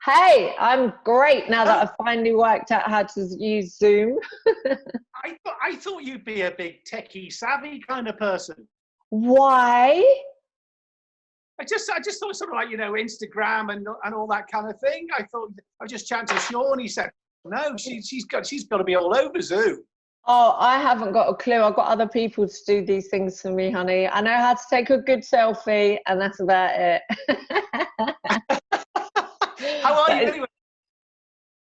Hey, I'm great now that Oh, I've finally worked out how to use Zoom. I thought you'd be a big techie savvy kind of person. Why? I just thought sort of like Instagram and all that kind of thing. I thought I was just chatting to Sean. He said, no, she's got to be all over Zoom. Oh, I haven't got a clue. I've got other people to do these things for me, honey. I know how to take a good selfie, and that's about it. How are you But anyway?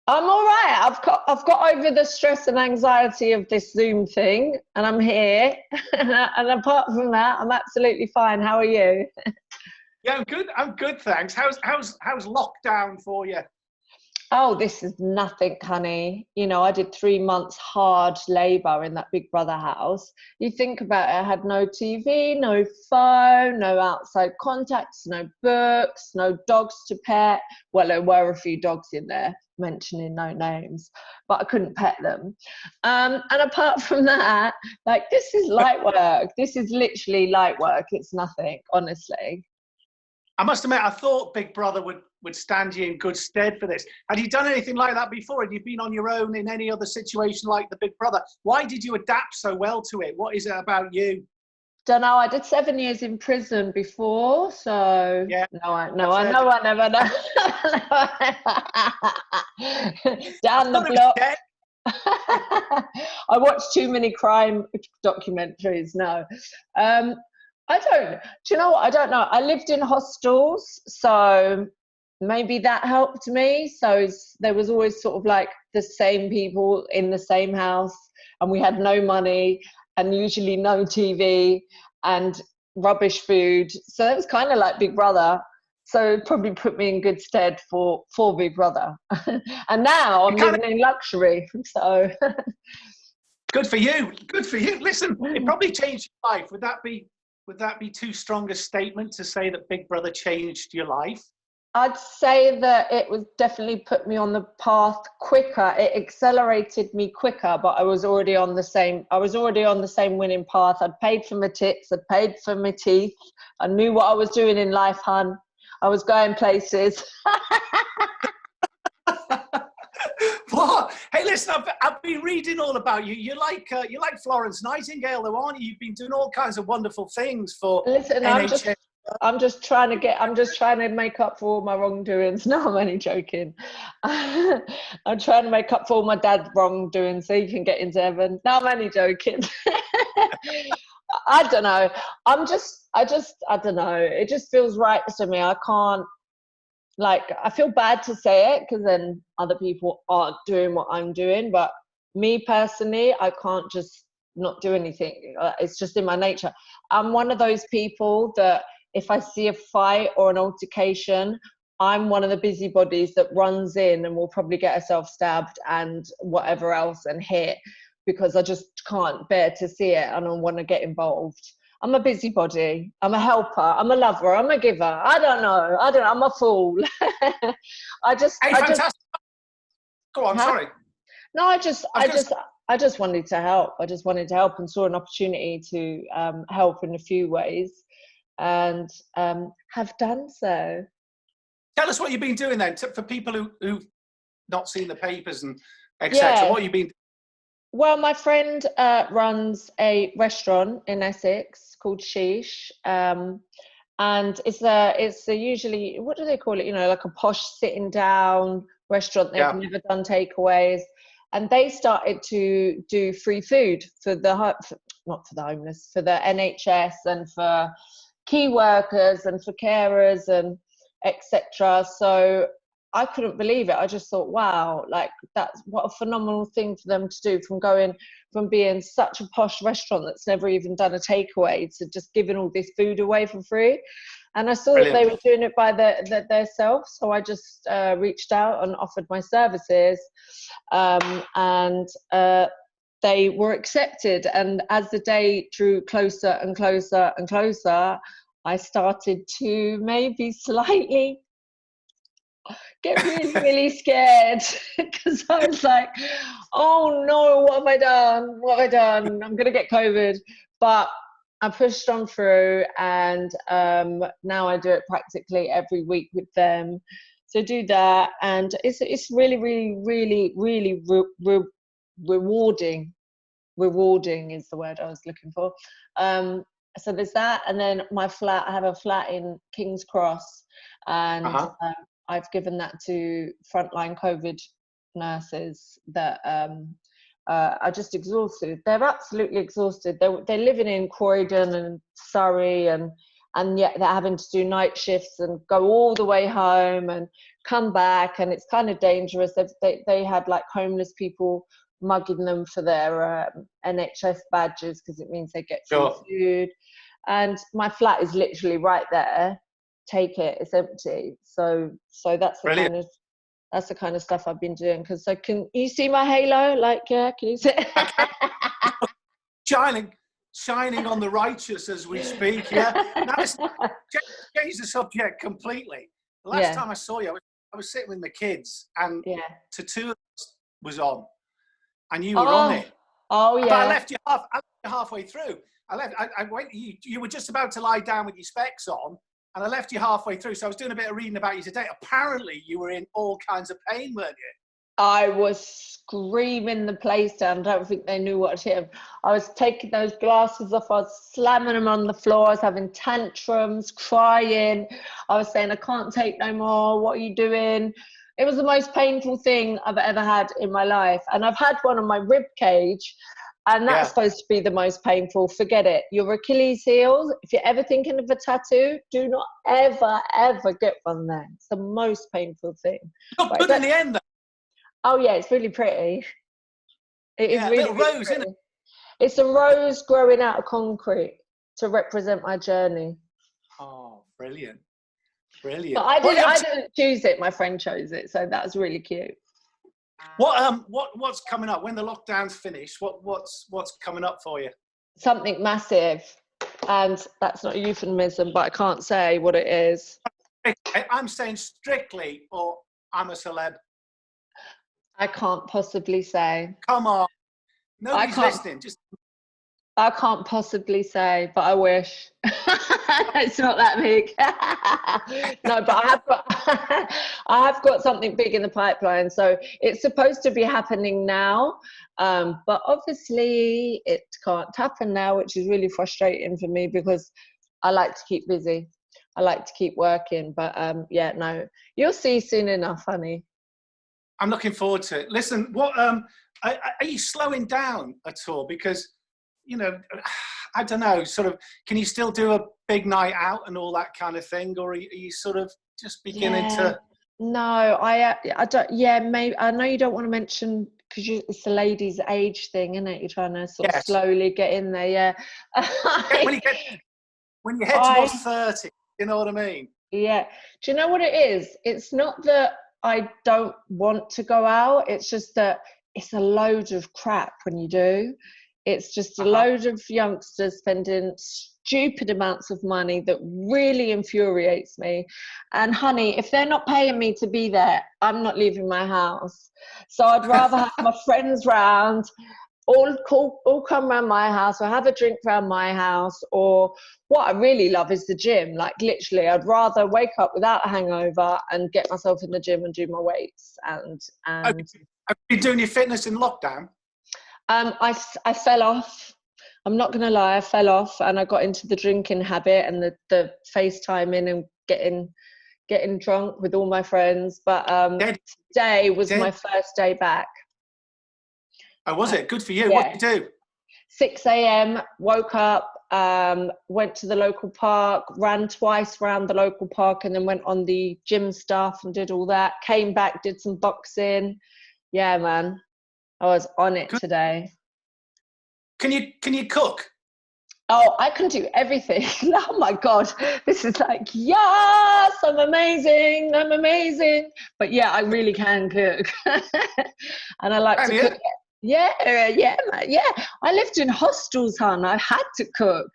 I'm all right. I've got over the stress and anxiety of this Zoom thing, and I'm here. And apart from that, I'm absolutely fine. How are you? Yeah, I'm good. I'm good, thanks. How's lockdown for you? Oh, this is nothing, honey. You know, I did 3 months hard labor in that Big Brother house. You think about it, I had no TV, no phone, no outside contacts, no books, no dogs to pet. Well, there were a few dogs in there, mentioning no names, but I couldn't pet them. And apart from that, like, this is light work. This is literally light work. It's nothing, honestly. I must admit, I thought Big Brother would stand you in good stead for this. Had you done anything like that before? Had you been on your own in any other situation like the Big Brother? Why did you adapt so well to it? What is it about you? Don't know. I did 7 years in prison before, so Yeah, no, I no, I've I heard. know, I never know. I've Down the done it block. again. I watched too many crime documentaries. No, um, I don't. Do you know what? I don't know. I lived in hostels, so maybe that helped me. There was always sort of like the same people in the same house, and we had no money and usually no TV and rubbish food. So it was kind of like Big Brother. So it probably put me in good stead for Big Brother. And now You I'm kind of living in luxury. So good for you. Good for you. Listen, it probably changed your life. Would that be too strong a statement to say that Big Brother changed your life? I'd say that it was definitely put me on the path quicker. It accelerated me quicker, but I was already on the same winning path. I'd paid for my tits, I'd paid for my teeth. I knew what I was doing in life, hun. I was going places. What? Hey, listen, I've been reading all about you. You're like Florence Nightingale, though, aren't you? You've been doing all kinds of wonderful things for Listen, NHS. I'm just trying to make up for all my wrongdoings. No, I'm only joking. I'm trying to make up for all my dad's wrongdoings so he can get into heaven. No, I'm only joking. I don't know. I don't know. It just feels right to me. I can't, like, I feel bad to say it because then other people aren't doing what I'm doing. But me personally, I can't just not do anything. It's just in my nature. I'm one of those people that if I see a fight or an altercation, I'm one of the busybodies that runs in and will probably get herself stabbed and whatever else and hit because I just can't bear to see it and I want to get involved. I'm a busybody. I'm a helper. I'm a lover. I'm a giver. I don't know. I'm a fool. Hey, I just, fantastic. Go on, huh? sorry. No, I was going to say, I just wanted to help. I just wanted to help and saw an opportunity to help in a few ways, and have done so. tell us what you've been doing then for people who've not seen the papers and etc. Yeah. What you've been. Well, my friend runs a restaurant in Essex called Sheesh. And it's a usually, what do they call it? You know, like a posh sitting down restaurant. They've Yeah. never done takeaways, and they started to do free food for not for the homeless, for the NHS and for key workers and for carers and etc. So I couldn't believe it. I just thought, wow, like that's what a phenomenal thing for them to do, from going from being such a posh restaurant that's never even done a takeaway to just giving all this food away for free. And I saw that they Brilliant. were doing it by their self, so I just reached out and offered my services, and they were accepted. And as the day drew closer and closer and closer, I started to maybe slightly get really, really scared because I was like, oh no, what have I done? What have I done? I'm going to get COVID. But I pushed on through, and now I do it practically every week with them. So do that, and it's really, really, really, really rewarding. Rewarding is the word I was looking for. So there's that, and then my flat. I have a flat in King's Cross, and I've given that to frontline COVID nurses that are just exhausted. They're absolutely exhausted. They're living in Croydon and Surrey, and yet they're having to do night shifts and go all the way home and come back, and it's kind of dangerous. They had like homeless people mugging them for their NHS badges because it means they get free food. And my flat is literally right there. Take it, it's empty. So that's the Brilliant. that's the kind of stuff I've been doing. Because can you see my halo? Like, yeah, can you see? Shining on the righteous as we speak. Yeah. Now let's change the subject completely. The last time I saw you, I was sitting with my kids, and Tattoo was on, and you were on it. Oh yeah. But I left you halfway through. I went. You were just about to lie down with your specs on, and I left you halfway through. So I was doing a bit of reading about you today. Apparently, you were in all kinds of pain, weren't you? I was screaming the place down. I don't think they knew what hit them. I was taking those glasses off. I was slamming them on the floor. I was having tantrums, crying. I was saying, I can't take no more. What are you doing? It was the most painful thing I've ever had in my life. And I've had one on my rib cage, and that's supposed to be the most painful. Forget it. Your Achilles heel, if you're ever thinking of a tattoo, do not ever, ever get one there. It's the most painful thing. Look good in the end, though. Oh yeah, it's really pretty. It is really, little really rose, pretty. isn't it? It's a rose growing out of concrete to represent my journey. Oh, brilliant. Brilliant. But I didn't choose it, my friend chose it, so that was really cute. What's coming up when the lockdown's finished? What's coming up for you? Something massive, and that's not a euphemism, but I can't say what it is. I'm saying Strictly or I'm a Celeb. I can't possibly say. Come on, nobody's listening. I can't possibly say, but I wish. It's not that big. No, but I have got something big in the pipeline. So it's supposed to be happening now, but obviously it can't happen now, which is really frustrating for me because I like to keep busy. I like to keep working, but no, you'll see soon enough, honey. I'm looking forward to it. Listen, are you slowing down at all? Because, I don't know, sort of, can you still do a big night out and all that kind of thing? Or are you sort of just beginning to... No, I don't, maybe, I know you don't want to mention, because it's the ladies' age thing, isn't it? You're trying to sort of slowly get in there, when you head towards 30, you know what I mean? Yeah. Do you know what it is? It's not that I don't want to go out. It's just that it's a load of crap when you do. It's just a load of youngsters spending stupid amounts of money that really infuriates me. And honey, if they're not paying me to be there, I'm not leaving my house. So I'd rather have my friends round, all come around my house, or have a drink around my house. Or what I really love is the gym. Like literally, I'd rather wake up without a hangover and get myself in the gym and do my weights. And have you been doing your fitness in lockdown? I fell off. I'm not going to lie, I fell off, and I got into the drinking habit and the FaceTiming and getting drunk with all my friends. But today was my first day back. Oh, was it? Good for you. What did you do? 6 a.m, woke up, went to the local park, ran twice around the local park, and then went on the gym stuff and did all that. Came back, did some boxing. Yeah, man. I was on it today. Can you cook? Oh, I can do everything. Oh my God. This is like, yes, I'm amazing. But yeah, I really can cook. And I like to cook. Yeah. I lived in hostels, hon. I had to cook.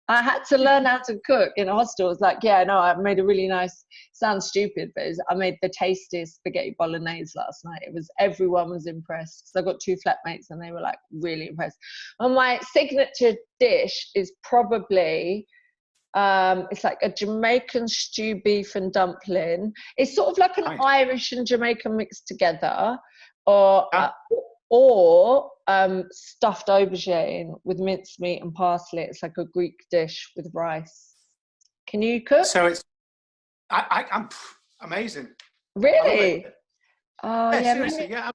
I had to learn how to cook in a hostel. It's like, I made a really nice, sounds stupid, but I made the tastiest spaghetti bolognese last night. Everyone was impressed. So I got 2 flatmates and they were like really impressed. And my signature dish is probably It's like a Jamaican stew beef and dumpling. It's sort of like an Nice. Irish and Jamaican mixed together, or Yeah. stuffed aubergine with mincemeat and parsley. It's like a Greek dish with rice. Can you cook? So it's, I'm amazing. Really? Oh, Yeah, yeah. seriously, yeah.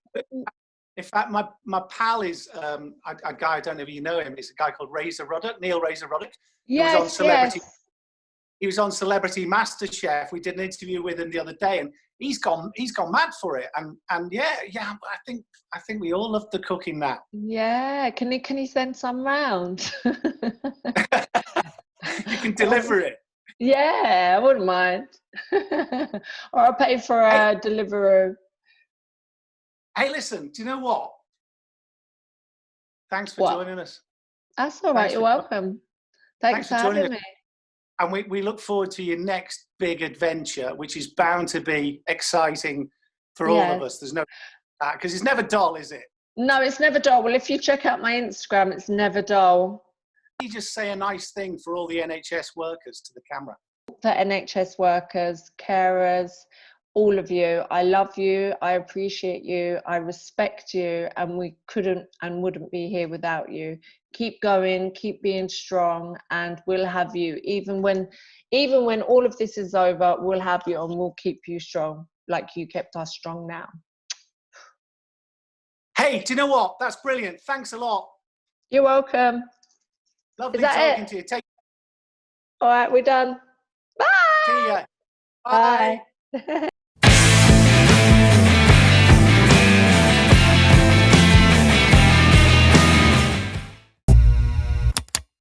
In fact, my pal is a guy, I don't know if you know him, it's a guy called Neil Razor Ruddock. Yes, He was on Celebrity MasterChef. We did an interview with him the other day, and he's gone mad for it. And yeah, I think we all love the cooking now. Yeah. Can you send some round? You can deliver it. Yeah, I wouldn't mind. Or I'll pay for a Deliveroo. Hey, listen, do you know what? Thanks for joining us. That's all right. You're welcome. Thanks for having me. And we look forward to your next big adventure, which is bound to be exciting for all of us. There's no doubt, because it's never dull, is it? No, it's never dull. Well, if you check out my Instagram, it's never dull. You just say a nice thing for all the NHS workers to the camera. For NHS workers, carers, all of you, I love you, I appreciate you, I respect you, and we couldn't and wouldn't be here without you. Keep going, keep being strong, and we'll have you. Even when all of this is over, we'll have you and we'll keep you strong, like you kept us strong now. Hey, do you know what? That's brilliant. Thanks a lot. You're welcome. Lovely talking to you. Take All right, we're done. Bye. See ya. Bye.